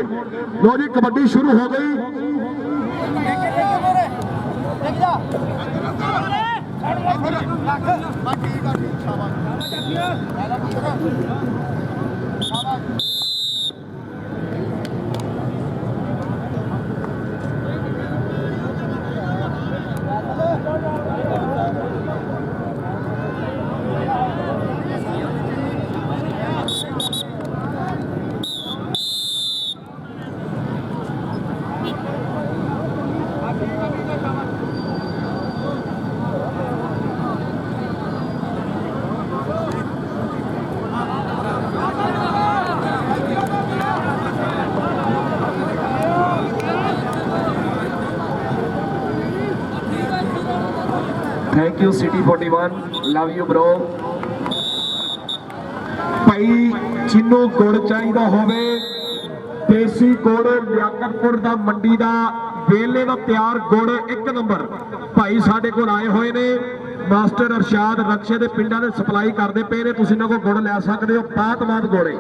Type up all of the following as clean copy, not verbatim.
लो जी कबड्डी शुरू हो गई। Thank you city 41, love you bro. भाई जिन्हों गुड़ चाहिए होवे देसी गुड़ लियाकतपुर दा मंडी दा वेले दा तैयार गुड़ एक नंबर भाई साडे कोल आए हुए ने मास्टर अरशाद रक्षे दे पिंडां दे सप्लाई करते पे ने। तुसीं इन्हां कोल गुड़ लै सकदे हो। बात गुड़ है,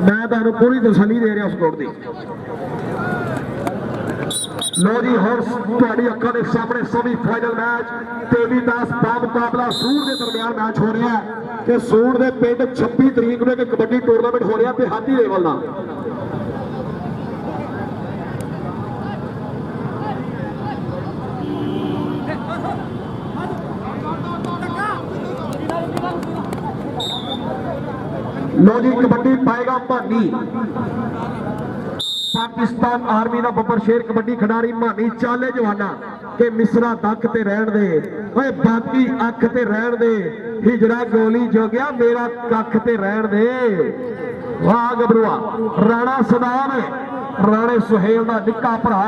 मैं तुहानूं पूरी तसल्ली दे रहा उस गुड़ दी। लो जी हुण तुहाडी अक्खां दे सामने सेमीफाइनल मैच देवीदास दा मुकाबला सूर के दरमियान मैच हो रहा है कि सूर के पिंड 26 तरीक में कबड्डी टूरनामेंट हो रहा है हाथी लेवल का। लो जी कबड्डी पाएगा मानी पाकिस्तान आर्मी का बब्बर शेर कबड्डी खिडारी मानी चाले जवाना के मिसरा दख ते रहन दे ओए बाकी अख ते रहन दे हिजड़ा गोली जो गया मेरा कख ते रहन दे। वाह गबरुआ राणा सदाम राणे सुहेल का निक्का भरा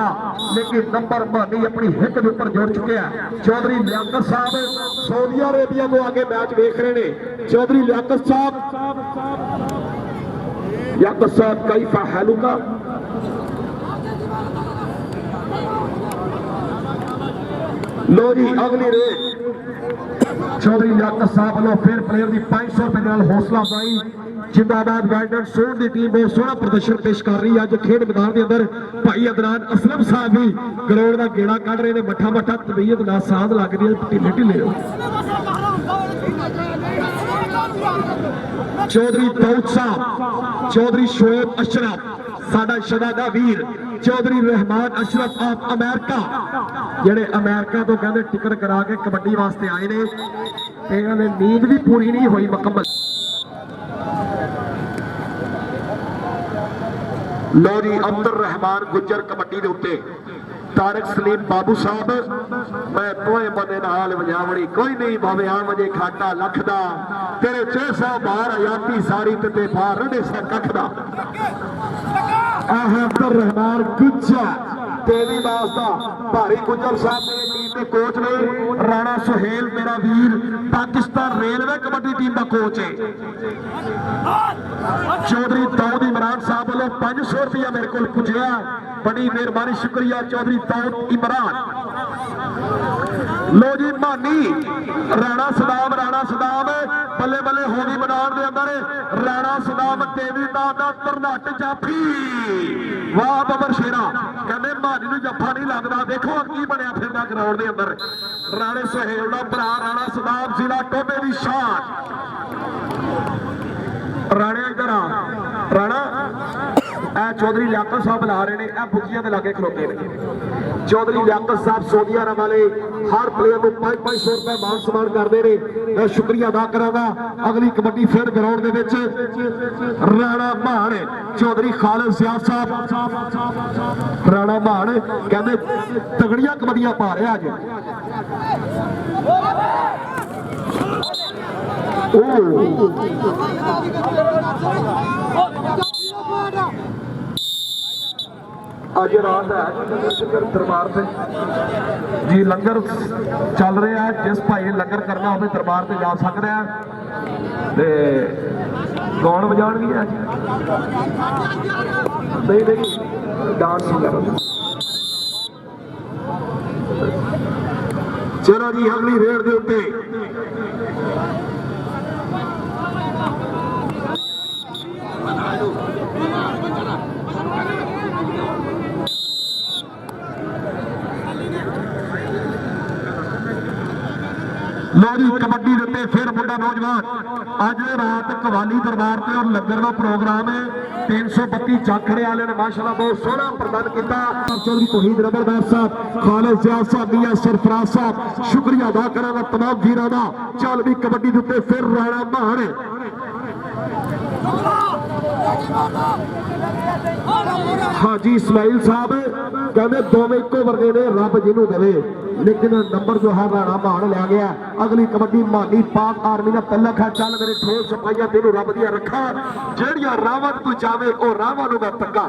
लेकिन नंबर मानी अपनी हिक के उपर जुड़ चुके हैं। चौधरी लियाकत साहब सऊदी अरेबिया को आगे मैच देख रहे हैं। चौधरी लियाकत साहब कैफा हैलुका लो जी अगली रेस चौधरी लियाकत साहब वालों फिर प्लेयर की 500 रुपए नाल हौसला अफजाई। जिंदाबाद वाइल्डर सूर की टीम बहुत सोहना प्रदर्शन पेश कर रही है। अज खेड मैदान के अंदर भाई अदनान असलम साहब भी ग्राउंड का गेड़ा कढ़ रहे हैं। मठा मठा तबीयत ना साध लगती है ढिले ढिले। चौधरी दाऊद साहब चौधरी शोएब अशरफ साडा शहजादा वीर चौधरी रहमान अशरफ ऑफ अमेरिका जेडे अमेरिका तो कहते टिकट करा के कबड्डी वास्ते आए ने ते इन्हां दी नींद भी पूरी नहीं हुई मुकम्मल। लो जी अब्दुल रहमान गुज्जर कबड्डी दे उत्ते तारक सलीम बाबू साहब मैं तोए बंदे नाल वजावणी कोई नहीं भावे आ वजे खाटा लख दा तेरे 600 बार हयाती सारी ते बार रड़े सा कख दा। अब्दुल रहमान गुज्जर देवीदास दा भारी गुज्जर साहब मेरी टीम के कोच ने। राणा सुहेल मेरा वीर पाकिस्तान रेलवे कबड्डी टीम का कोच है। चौधरी दाऊद इमरान साहब वालों 500 रुपया मेरे को पुजया बड़ी मेहरबानी शुक्रिया चौधरी दाऊद इमरान। लो जी मानी राणा सदाम बल्ले बल्ले होगी मैदान के अंदर राणा सदाम देवीदास दा तरनट जाफी। वाह बबर शेरा कहते मानी नूं जफा नहीं लगता। देखो की बनया फिरदा ग्राउंड के अंदर राणे सुहेल दा भरा राणा सदाम जिला टोबे की शान। राणे इधर आ राणा चौधरी लियाकत साहब ला रहे हैं बुगिया के लागे खलोते हैं। चौधरी लियाकत साहब सऊदी अरब वाले हर प्लेयर को 500 रुपए मान सम्मान करते हैं। मैं शुक्रिया अदा करांगा। अगली कबड्डी फिर ग्राउंड के विच राणा मान चौधरी खालिद सियाद साहब राणा मान कहते तगड़िया कबड्डियां पा रहे अज। अज रात है दरबार से जी लंगर चल रहा है। जिस भाई ने लंगर करना हो दरबार से जा सकता है। गाउन बजाण भी है नहीं डांस कर। चलो जी अगली रेड के उत्ते लो जी कबड्डी देते फिर मुंडा नौजवान अज रात कवाली दरबार से और लंगर का प्रोग्राम है 332 जाखड़े वाले ने माशाल्लाह बहुत सोहना प्रदान किया। चौधरी तौहीद नंबरदार साहब खालिद जिया साहब मियां सरफराज साहब शुक्रिया अदा करांगा तमाम वीरां दा। चल भी कबड्डी देते फिर राणा मान हाजी इस्माइल साहब कहते दोवें इको वर्गे ने रब जिन्हों देवे लेकिन नंबर जो है राणा मान लिया गया। अगली कबड्डी मानी पाक आर्मी ने पहला खा चल मेरे ठोल सपाइया तेनों रब दिया रखा जेड़ियां रावण तू जावे ओ रावण मैं तक्का।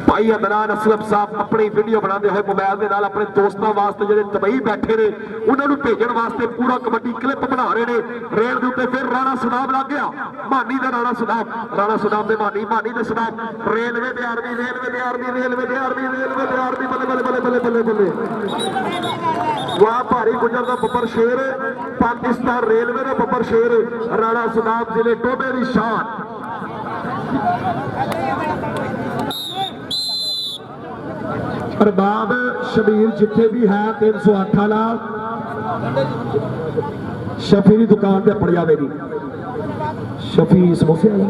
भाई अदनान असलम साहब अपनी वीडियो बनाते हुए मोबाइल के नाल अपने दोस्तों वास्ते जो दुबई बैठे ने उन्होंने भेजने वास्ते पूरा कबड्डी क्लिप बना रहे हैं। रेल के उत्ते फिर राणा सदाब लग गया मानी का राणा सदाब के मानी के सदाब रेलवे दे आर्मी बल्ले बल्ले बल्ले बल्ले बल्ले बल्ले वाह भारी गुजर का बब्बर शेर पाकिस्तान रेलवे का बब्बर शेर राणा सदाब जिले टोबे की शान। अरबाब शबीर जिथे भी है 308 वाला शफी की दुकान पे पड़ जाएगी। शफी समोसे वाला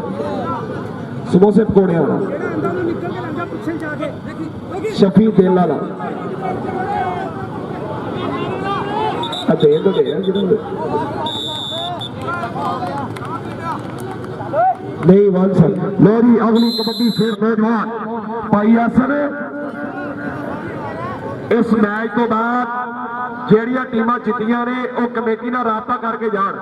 समोसे पकौड़े वाला शफी तेल वाला तेल तो दे नहीं वन सर लोरी अगली कबड्डी फिर नौजवान भाई असर इस मैच तो बाद जेड़ियां टीमां जितियां ने वो कमेटी नाल राबता करके जान।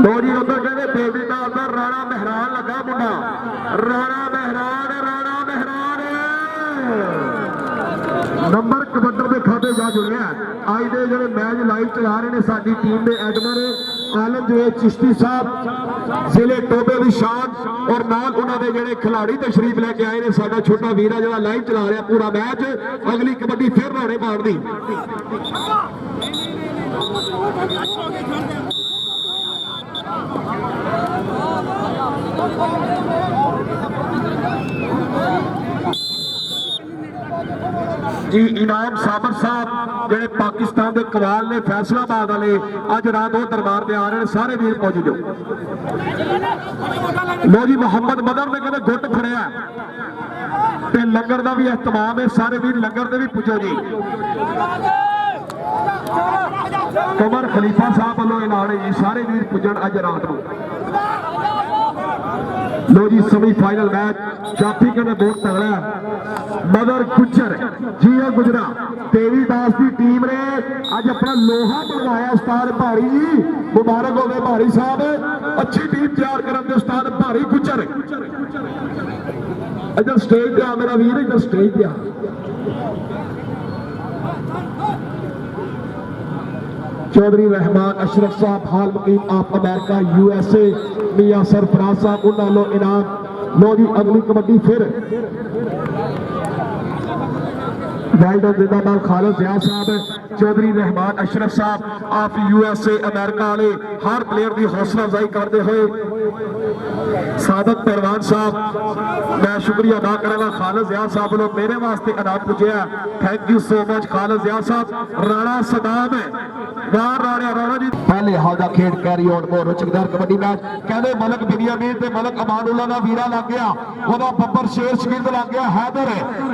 लोरी उधर कहते देवी का उधर राणा मेहरान लगा मुंडा राणा मेहरान नंबर कबड्डर के खाते जा जुड़े अज के जो मैच लाइव चला रहे हैं साडी टीम के एडमन आलम जवेद चिश्ती साहब जिले टोबे की शान और नाल उन्होंने जोड़े खिलाड़ी तशरीफ लैके आए हैं। साडा छोटा वीर है जो लाइव चला रहा पूरा मैच। अगली कबड्डी फिर राणे पाण दी जी इनाम साबर साहब जेडे पाकिस्तान के कवाल ने फैसलाबाद वाले अज रात वो दरबार पे आ रहे हैं सारे वीर पहुंच जाओ। लो जी मोहम्मद मदर ने कहते गुट फड़िया ते लंगर का भी एहतमाम है सारे वीर लंगर से भी पुजो जी। कमर खलीफा साहब वालों ऐलान है जी सारे वीर पुजन अज रात को। लो जी सेमीफाइनल मैच जाफी कहने बहुत तगड़ा मदर गुजर जिया गुजरा देवी दास की टीम ने अज अपना लोहा बनवाया। उस्ताद भारी जी मुबारक होवे भारी साहब अच्छी टीम तैयार करने उस्ताद भारी गुजर। इधर स्टेज पे आ मेरा वीर इधर स्टेज पे आ। चौधरी रहमान अशरफ साहब हाल मुकीम ऑफ अमेरिका USA मियां सरफराज साहब उन्होंने इनाम। लो जी अगली कबड्डी फिर वेल्डन जिंदाबाद खालिद जिया साहब चौधरी रहमान अशरफ साहब ऑफ USA अमेरिका वाले हर प्लेयर की हौसला अफजाई करते हुए सादक पहलवान साहब मैं शुक्रिया अदा करूंगा खालिद जिया साहब लोग मेरे वास्ते इनाम पुजया thank you so much Khalid Zia साहब। राणा सदाब है राणा जी पहले हाल खेड कैरी ऑन बहुत रोचकदार कबड्डी मैच कहते मलक बिनियामीन ते मलक अमानुल्लाह दा वीरा लग गया ओदा बब्बर शेर शकील लग गया हैदर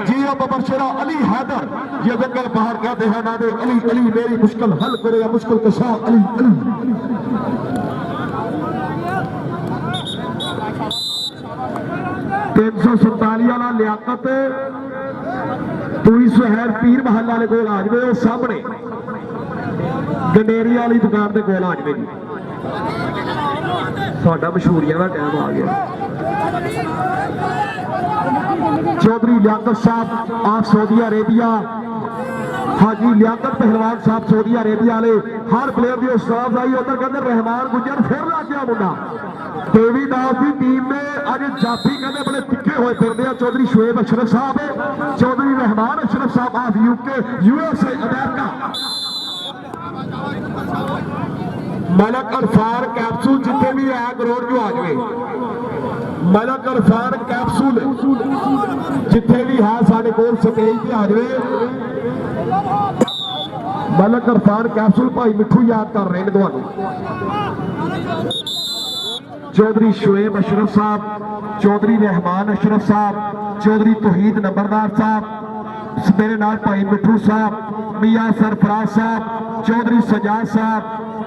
जी ओ बब्बर शेरा अली हैदर ये जंगल बाहर कहते हैं ना दे अली अली मेरी मुश्किल हल करेगा मुश्किल कशा अली अली। 347 वाला लियाकत तुई सुहैर पीर महल वाले कोल आ जाए वो सामने गनेरी वाली दुकान के कोल आ जाए जी साडा मशहूरिया का टाइम आ गया। चौधरी लियाकत साहब आप सऊदी अरेबिया हाजी लियाकत पहलवान साहब सऊदी अरेबिया वाले हर प्लेयर की उस्ताद आई उधर कहते रहमान गुजर फिर लग गया मुंडा। देवी दास की टीम में अज जाफी कहते बड़े तिखे हुए फिरते हैं। चौधरी शुएब अशरफ साहब चौधरी रहमान अशरफ साहब of UK USA America Malik अरफार कैप्सूल जितने भी है करोड़ जो आ जाए मलक इरफान कैप्सूल जिथे भी है साढ़े कोल स्टेज पे आ जाए। मलक इरफान कैप्सूल भाई मिठू याद कर रहे हैं तुहानू। चौधरी शुएब अशरफ साहब, चौधरी रहमान अशरफ साहब, चौधरी तौहीद नंबरदार साहब, मेरे नाल भाई मिठू साहब, मियाँ सरफराज साहब, चौधरी सजाद साहब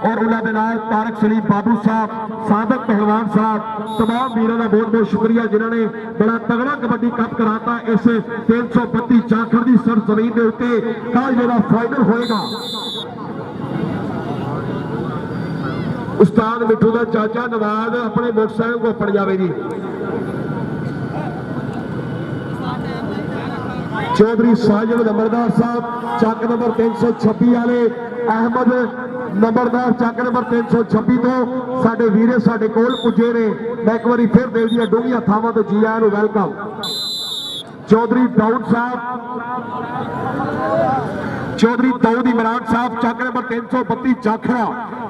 और उन्होंने नाल तारक सलीम बाबू साहब, सादक पहलवान साहब, तमाम वीरों का बहुत बहुत शुक्रिया जिन्होंने बड़ा तगड़ा कबड्डी कप कराता इस 332 जाखड़ की सरजमीन के उत्ते। कल जो फाइनल होएगा उस्ताद मिठू का चाचा नवाज अपने मोटरसाइकिल को पड़ जाए जी। चौधरी साजिद नंबरदार साहब चक नंबर 326 वाले, अहमद नंबरदार चक नंबर 326 तो साडे वीरे साडे कोल पुजे ने। मैं एक बार फिर दिल दी डूंघियां थावां तो जी आया वेलकम। चौधरी दाऊद साहब, चौधरी दाऊद इमरान साहब चक नंबर 332 जाखड़ा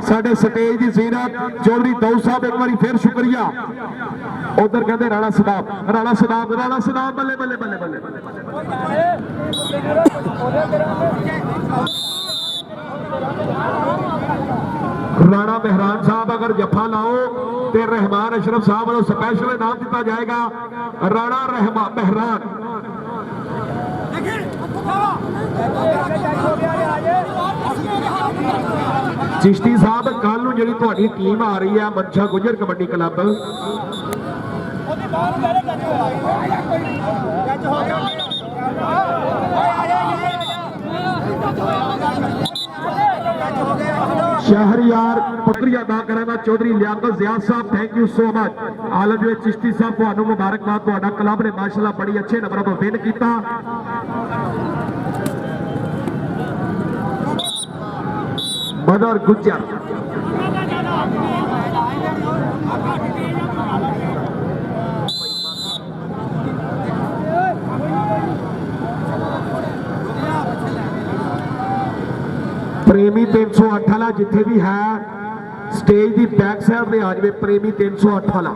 साडे स्टेज की जीनत। चौधरी दाऊद साहब एक बार फिर शुक्रिया। उधर कहते राणा सदाब, राणा सदाब, राणा सदाब बल्ले बल्ले बल्ले बल्ले राणा मेहरान साहब अगर जफा लाओ तो रहमान अशरफ साहब को स्पेशल इनाम दिता जाएगा। राणा रहमान मेहरान चिश्ती साहब कल जी थोड़ी टीम आ रही है मनशा गुजर कबड्डी क्लब, शहरयार शुक्रिया अदा करा। चौधरी लियाकत जियाद साहब थैंक यू सो मच। आलम चिश्ती साहब को मुबारकबाद, तुहाडा क्लब ने माशाअल्लाह बड़ी अच्छे नंबर पर विन किया। मदर गुज्जर प्रेमी 308 वाला जिथे भी है स्टेज की बैक साइड में आ जाए। प्रेमी 308 वाला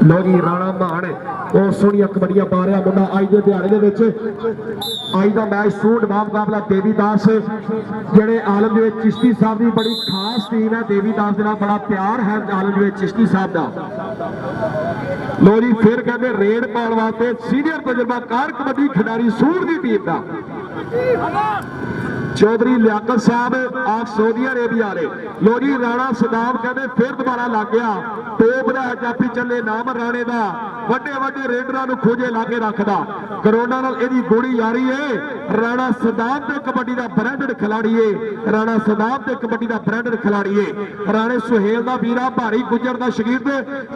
लो जी राणा मान बहुत सोहनिया कबड्डियां पा रहा मुंडा। अज के दिहाड़े अज का मैच सूट बा मुकाबला देवीदास जेडे आलम चिश्ती साहब की बड़ी खास टीम है। देवीदास के बड़ा प्यार है आलम चिश्ती साहब का। लो जी फिर कहते रेड पाने वास्ते सीनियर तजुर्बाकार कबड्डी खिडारी सूट की टीम का चौधरी लियाकत साहब आप सऊदी अरेबिया वाले। लो जी राणा सदाब कहते फिर दोबारा लग गया टोप का जाफी चले नाम राणे का वड्डे वड्डे रेडर खोजे लागे रखदा। करोना नाल इहदी गोली यारी है। राणा सदाब ते कबड्डी का ब्रांडेड खिलाड़ी है। राणा सदाब ते कबड्डी का ब्रांडेड खिलाड़ी है। राणे सुहेल का वीरा भारी गुजर का शगीर्द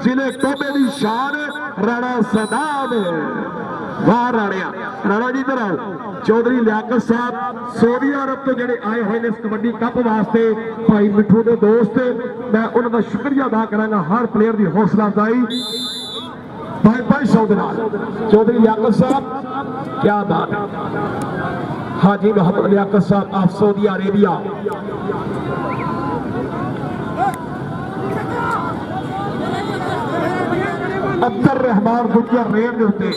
जिले टोबे की शान राणा सदाब। वाह राणिया राणा जी इधर आओ। चौधरी लियाकत साहब सऊदी अरब तो जेडे आए हुए इस कबड्डी कप वास्ते भाई मिठू के दोस्त, मैं उन्होंने शुक्रिया अदा करांगा हर प्लेयर की हौसला अफजाई। भाई भाई सौ चौधरी लियाकत साहब क्या बात है। हाजी मोहम्मद लियाकत साहब आप सऊदी अरेबिया। अब्दुल रहमान गुजर रेड के उत्ते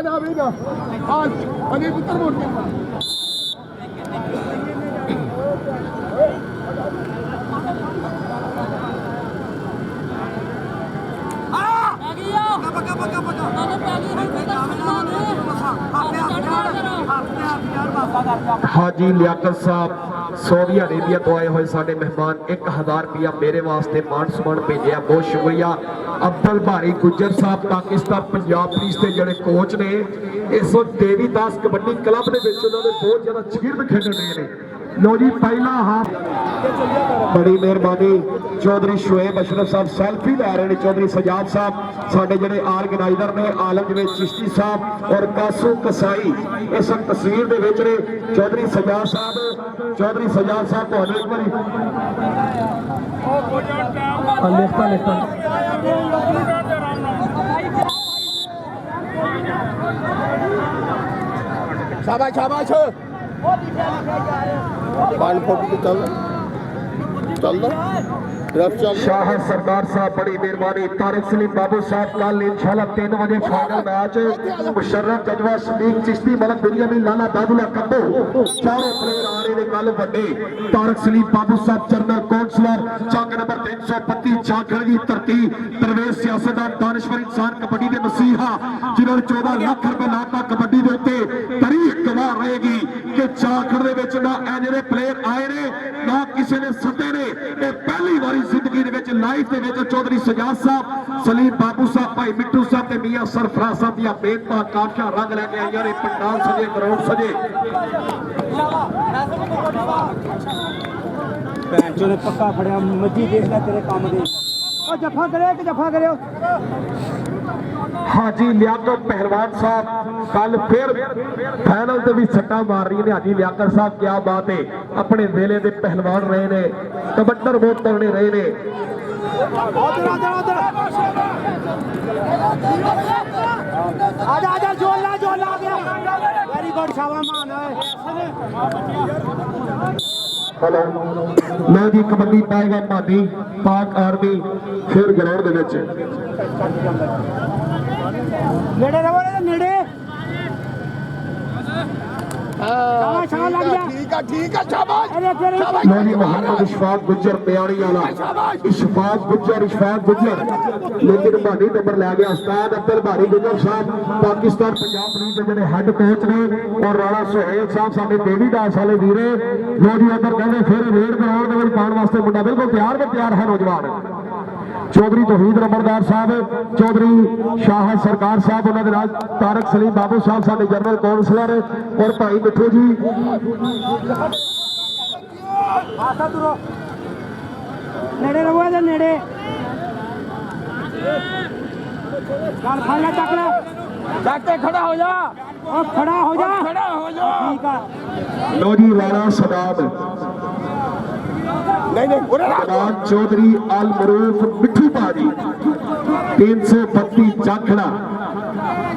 ना भी ना आज अने पुत्र मोड़ के हाजी लियाकत साहब सऊदी अरेबिया तो आए हुए साडे मेहमान 1000 रुपया मेरे वास्ते मान सम्मान भेजा बहुत शुक्रिया। अब्दुल भारी गुजर साहब पाकिस्तान पंजाब पुलिस के जोड़े कोच ने इस वक्त देवीदास कबड्डी क्लब के बहुत ज्यादा शगीर्द खेल रहे हैं। लो जी पहला हाफ बड़ी मेहरबानी चौधरी शुएब अशरफ साहब सैल्फी लै रहे हैं चौधरी सजाद साहब साडे जिहड़े ऑर्गेनाइजर ने आलमगीर चिश्ती साहब और कासू कसाई इस तस्वीर दे विच ने चौधरी सजाद साहब तुहानू एक बारी लिखता शाबाश शाबाश 5 फुट चल शाह सरदार साहब बड़ी मेहरबानी तारिक सलीम बाबू साहब कल इंशाल्लाह 3 बजे फाइनल मैच मुशर्रफ जजवा सदीक चिश्ती मलक बिनियामीन लाला दादुला कब्बो चारों प्लेयर आ रहे ने कल बड़े तारिक सलीम बाबू साहब जनरल काउंसलर चंग नंबर 332 झांखड़ की तरतीब परवेज सियासतदान दानिश्वर इंसान कबड्डी के मसीहा जिन्होंने 14 लाख रुपए लाता कबड्डी के उत्ते तारीख गवाह रहेगी कि झांखड़ दे विच ना एने प्लेयर आए ने ना किसी ने सदे ने पहली बारी जिंदगी दे विच लाइफ दे विच चौधरी सजाद साहब सलीम बाबू साहब भाई मिट्टू साहब ते मियां सरफराज साहब दी बेनता काफिया रंग लेके आईयां ने पंडाल सजे ग्राउंड सजे भैन चो ने पक्का फड़िया मजी देख ले तेरे काम दे ओ जफा करे कि जफा करे हाजी लियाकत पहलवान साहब कल फिर फाइनल से भी सट्टा मार रही ने हाजी लियाकत साहब क्या बात है अपने वेले के पहलवान रहे ने कबड्डर बहुत तगड़े रहे ने आजा जोर ला गया वेरी गुड शाबाश मान हेलो लो जी कबड्डी पाएगा मानी पाक आर्मी फिर ग्राउंड दे विच नेड़े रहो नेड़े शाबाश लग जा ठीक है शाबाश लो जी मोहम्मद इशफाक गुज्जर प्यारी वाला इशफाक गुज्जर लेकिन भारी नंबर लै गया उस्ताद अब्दुल भारी गुज्जर साहब पाकिस्तान पंजाब पुलिस के जिहड़े हैड कोच ने और राणा सुहेल साहब साडे देवीदास वाले वीरे लो जी उधर कहंदे फिर रेड ग्राउंड दे विच पाउण वास्ते मुंडा बिल्कुल तैयार है नौजवान चौधरी तौहीद नंबरदार साहब चौधरी शाह सरकार साहब उन्होंने नाल तारक सलीम बाबू साहब साडे जनरल काउंसलर और भाई मिठू जी नेड़े रहो नेड़े गल फड़ ले चक के खड़ा हो जा ठीक है लो जी राणा सदाब जनाब चौधरी अल मरूफ मिठू भाजी 332 झांखड़ा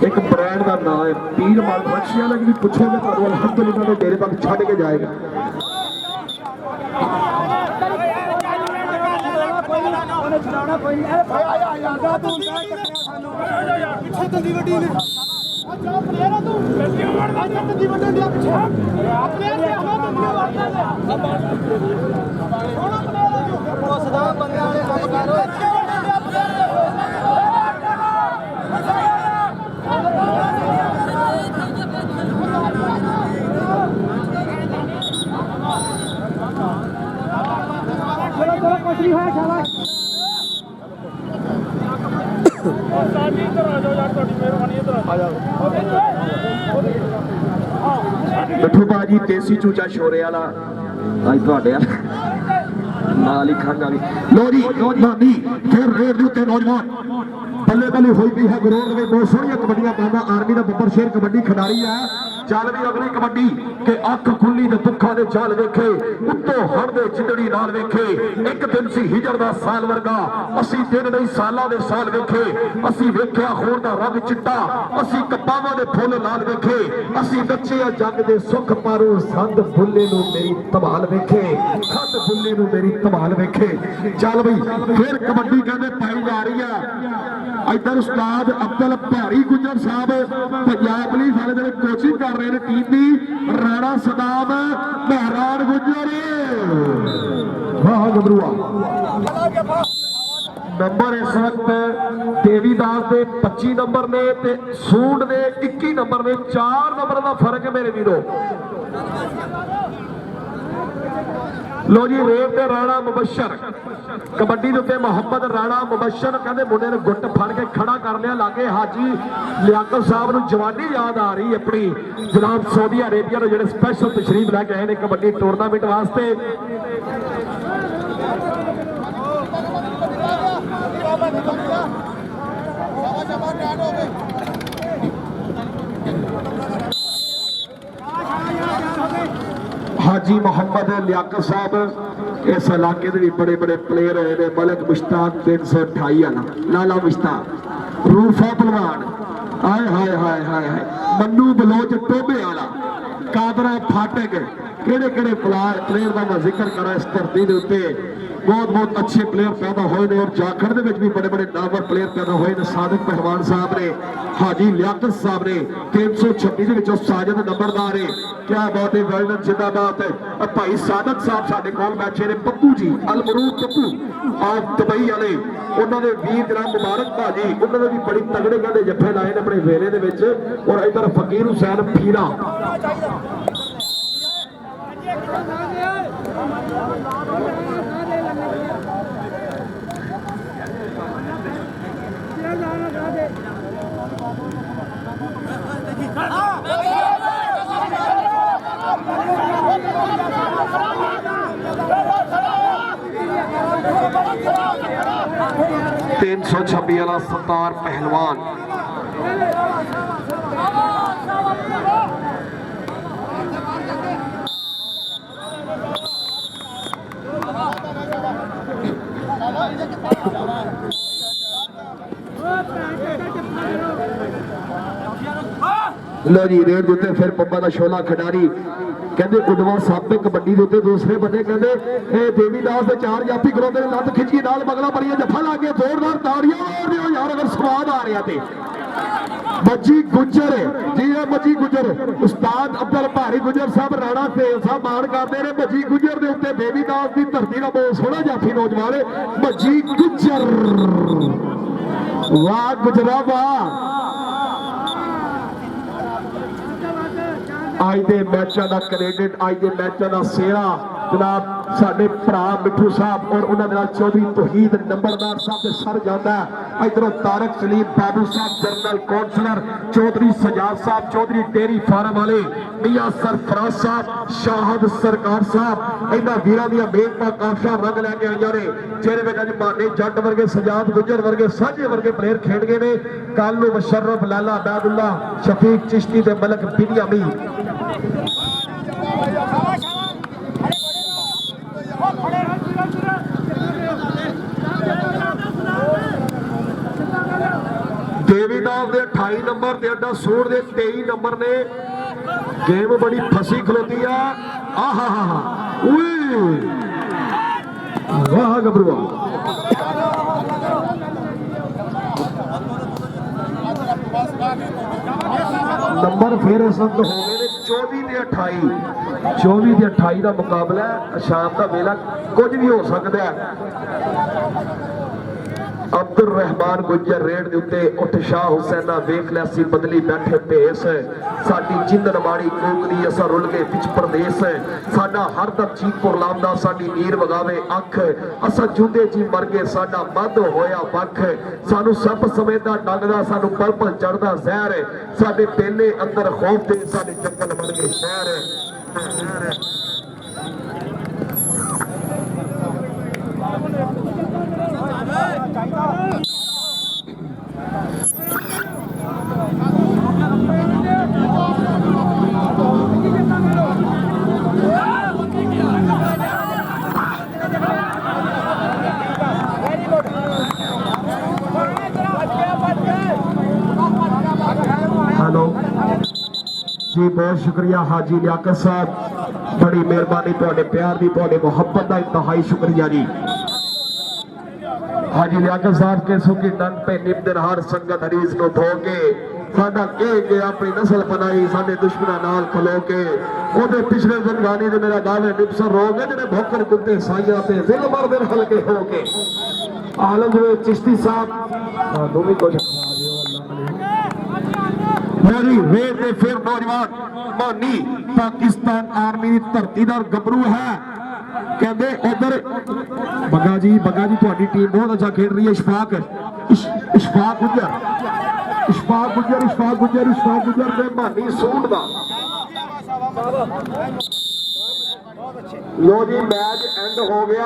एक ब्रांड का नाम है पीर माल बख्शिया लगी भी पूछोगे तो अल्हम्दुलिल्लाह ने डेरे तक छड़ के जाएगा कुछ नहीं है शाबाश मिठू भाजी देसी चूचा शोरे वाला अज तुहाडे नाल ही खंग आ गई लो जी नानी फिर रेड दे उत्ते नौजवान बल्ले बल्ले हुई भी है ग्राउंड में बहुत सोहनिया कबड्डियां पाਉਂਦਾ आर्मी का बब्बर शेर कबड्डी खिडारी है चल भी अगली कबड्डी के अख खुली ते दुखा दे चाल वेखे उत्तों हड़ दे चिंदड़ी नाल वेखे एक दिन सी हिजर दा साल वर्गा असी दिन नहीं सालां दे साल वेखे असी वेख्या खून दा रंग चिट्टा असी कपावां दे फुੱਲ लाल वेखे असी नच्चे जग दे सुख पारो संद बुल्ले नूं मेरी धमाल वेखे संद बुल्ले नूं मेरी धमाल वेखे चल बई फिर कबड्डी कहंदे पाई जा रही है इधर उस्ताद अब्दुल भारी गुज्जर साहब पंजाब पुलिस वाले जिहड़े कोचिंग कर रहे हैं टीम की राणा सदाम महरान गुज्जर वाह गबरूआ नंबर इस वक्त देवीदास के 25 नंबर ने ते सूंड के 21 नंबर ने 4 नंबर का फर्क है मेरे वीरों लो जी रेड ते राणा मुबशर कबड्डी के उत्ते मोहम्मद राणा मुबशर कहते मुंडे ने गुट फड़ के खड़ा कर लिया लागे हाजी लियाकत साहब नूं जवानी याद आ रही अपनी जनाब सऊदी अरेबिया ने जिहड़े स्पैशल तशरीफ लैके आए ने कबड्डी टूरनामेंट वास्ते। हाजी मोहम्मद लियाकत साहब इस इलाके के भी बड़े बड़े प्लेयर होए ने। मलक मुश्ताक 328 वाला लाला मुश्ताक रूफा पहलवान हाय हाय हाय हाय हाय मन्नू बलोच टोबे वाला कादरा फाटक केड़े केड़े प्लेयर का मैं जिक्र करा इस धरती के उत्ते बहुत बहुत अच्छे प्लेयर पैदा हुए ने और जाखड़ के भी बड़े बड़े नामवर प्लेयर पैदा हुए ने। सादिक पहलवान साहब ने हाजी लियाकत साहब ने 326 के साजिद नंबरदार है क्या बात है वर्ल्ड जिंदाबाद है। भाई सादक साहब साडे कोल बैठे ने पप्पू जी अलमरूद पप्पू आप दुबई वाले उन्होंने वीर जनाब मुबारक भाजी उन्होंने भी बड़ी तगड़े कहते जफे लाए ने अपने वेले दे विच। और इधर फकीर हुसैन फीरा तीन सौ 26 वाला सत्तार पहलवान लो जी रेड उत्ते फिर पब्बा का शोला खिडारी कहते उडवा साबे कबड्डी के दूसरे बने कहते देवीदास के चार जाफी खड़ोते लत खिंची नाल बगला बड़िया जफा ला के जोरदार ताड़ियां मार रहे हो यार अगर स्वाद आ रहा थे। मजी गुजर जी है मजी गुजर उस्ताद अब्दुल भारी गुजर साहब राणा सेल साहब मान करते हैं मजी गुजर के उत्ते देवीदास की धरती का बहुत सोहना जाफी नौजवान मजी गुजर वाह गुजरा वाह। आज के मैचों का क्रेडिट आज के मैचों का सेरा जनाब साडे भरा मिठू साहब और उन्होंने चौधरी तौहीद नंबरदार साहब के सर जाता है। इधरों तारक सलीम बाबू साहब जनरल कौंसलर चौधरी सजाद साहब चौधरी डेयरी फार्म वाले मियां सरफराज साहब शाहद सरकार साहब इन्होंने वीरों दी मेहनत काफिया रंग लैके आई ने चेहरे में अज माने जट वर्गे सजाद गुजर वर्गे साझे वर्गे प्लेयर खेड गए ने। कल नूं मुशर्रफ लाला अबैदुल्ला शफीक चिश्ती ते मलक बिनियामी देवीदास के 28 नंबर ते अड्डा सूर के 23 नंबर ने गेम बड़ी फसी खलोती है। आहा हा हा वाह गबरुआ नंबर फिर संत हो गए 24 ते 28 का मुकाबला है। शाम का वेला कुछ भी हो सकता है। अब्दुल रहमान गुजर रेड के उत्ते उठ शाह हुसैना वेख लिया सी बदली बैठे भेस साडी जिंदन माड़ी कोकनी असा रुल गए पिछ प्रदेश साडा हरदम चीखपुर लांदा साडी नीर वगावे अख असा जुंदे जी मर गए साडा मद होया बख सानू सप समेदा डंगदा सानू पल पल चढ़दा जहर साडे पेले अंदर खौफ दे साडे जंगल बन गए शहर। हेलो जी बहुत शुक्रिया हाजी लियाकत साहब बड़ी मेहरबानी थोड़े प्यार की थोड़े मुहब्बत का इंतहाई शुक्रिया जी। हाजी लियाकत साहब के सुखी डंग पे निपदर हर संगत हरीज को धो के साडा के अपनी नस्ल बनाई साडे दुश्मना नाल खलो के ओदे पिछले जंगानी दे मेरा दावे निपसर रोग है जेने भोकर कुत्ते साइया ते दिल मर दिन हल्के हो के आलम चिश्ती साहब दो भी कुछ खा दियो अल्लाह मेरी वे ते फिर नौजवान मानी पाकिस्तान आर्मी की धरती का गबरू है ਕਹਿੰਦੇ ਉਧਰ ਬੱਗਾ ਜੀ ਤੁਹਾਡੀ ਟੀਮ ਬਹੁਤ ਅੱਛਾ ਖੇਡ ਰਹੀ ਹੈ। ਇਸ਼ਫਾਕ ਗੁੱਜਰ ਤੇ ਮਾਨੀ ਸੂਟ ਦਾ ਲੋ ਜੀ ਮੈਚ ਐਂਡ ਹੋ ਗਿਆ।